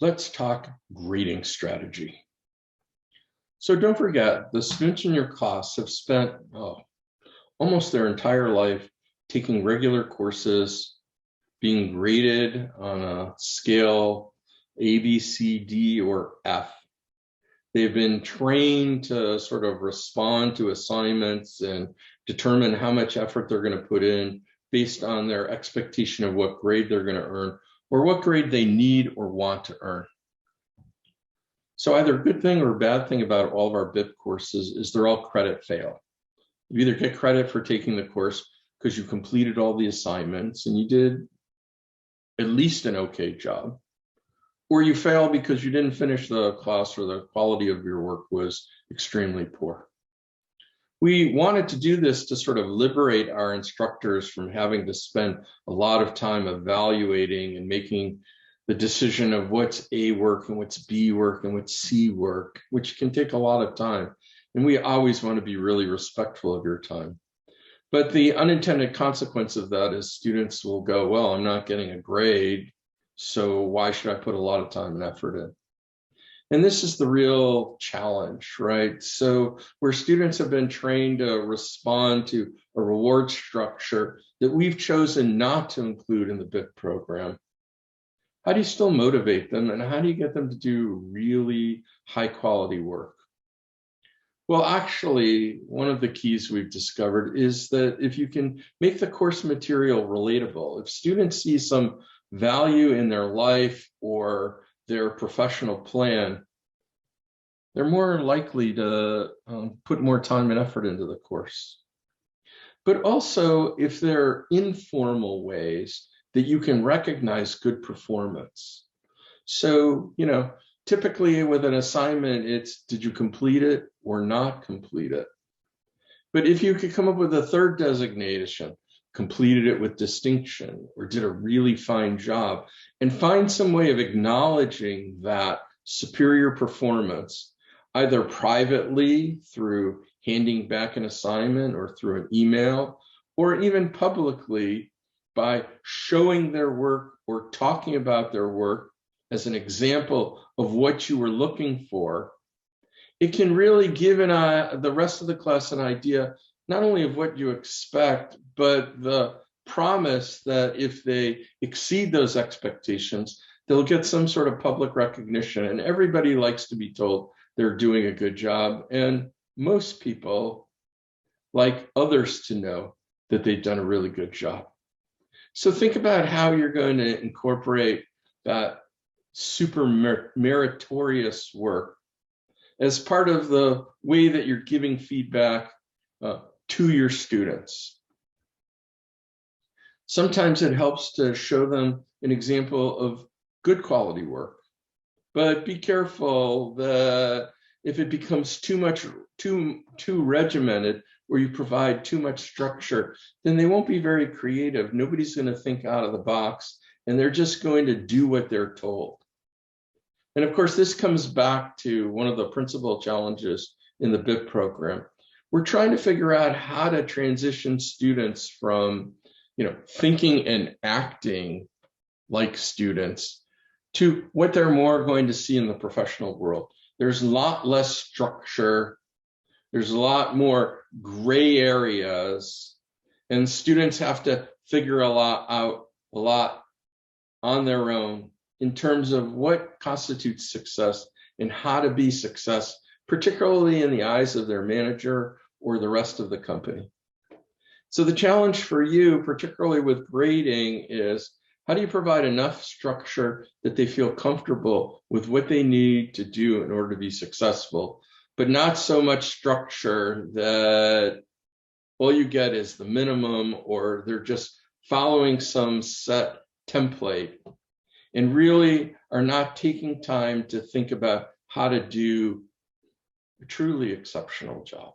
Let's talk grading strategy. So don't forget, the students in your class have spent almost their entire life taking regular courses, being graded on a scale A, B, C, D, or F. They've been trained to sort of respond to assignments and determine how much effort they're going to put in based on their expectation of what grade they're going to earn or what grade they need or want to earn. So either good thing or bad thing about all of our BIP courses is they're all credit fail. You either get credit for taking the course because you completed all the assignments and you did at least an okay job, or you fail because you didn't finish the class or the quality of your work was extremely poor. We wanted to do this to sort of liberate our instructors from having to spend a lot of time evaluating and making the decision of what's A work and what's B work and what's C work, which can take a lot of time. And we always want to be really respectful of your time. But the unintended consequence of that is students will go, well, I'm not getting a grade, so why should I put a lot of time and effort in? And this is the real challenge, right? So where students have been trained to respond to a reward structure that we've chosen not to include in the BIP program, how do you still motivate them and how do you get them to do really high quality work? Well, actually, one of the keys we've discovered is that if you can make the course material relatable, if students see some value in their life or their professional plan, they're more likely to put more time and effort into the course. But also, if there are informal ways that you can recognize good performance. So, typically with an assignment, it's did you complete it or not complete it? But if you could come up with a third designation, completed it with distinction or did a really fine job, and find some way of acknowledging that superior performance, either privately through handing back an assignment or through an email, or even publicly by showing their work or talking about their work as an example of what you were looking for, it can really give the rest of the class an idea not only of what you expect, but the promise that if they exceed those expectations, they'll get some sort of public recognition. And everybody likes to be told they're doing a good job. And most people like others to know that they've done a really good job. So think about how you're going to incorporate that super meritorious work as part of the way that you're giving feedback to your students. Sometimes it helps to show them an example of good quality work, but be careful that if it becomes too regimented, or you provide too much structure, then they won't be very creative. Nobody's going to think out of the box, and they're just going to do what they're told. And of course, this comes back to one of the principal challenges in the BIP program. We're trying to figure out how to transition students from, thinking and acting like students to what they're more going to see in the professional world. There's a lot less structure. There's a lot more gray areas, and students have to figure out a lot on their own in terms of what constitutes success and how to be success, particularly in the eyes of their manager or the rest of the company. So the challenge for you, particularly with grading, is how do you provide enough structure that they feel comfortable with what they need to do in order to be successful, but not so much structure that all you get is the minimum, or they're just following some set template and really are not taking time to think about how to do a truly exceptional job.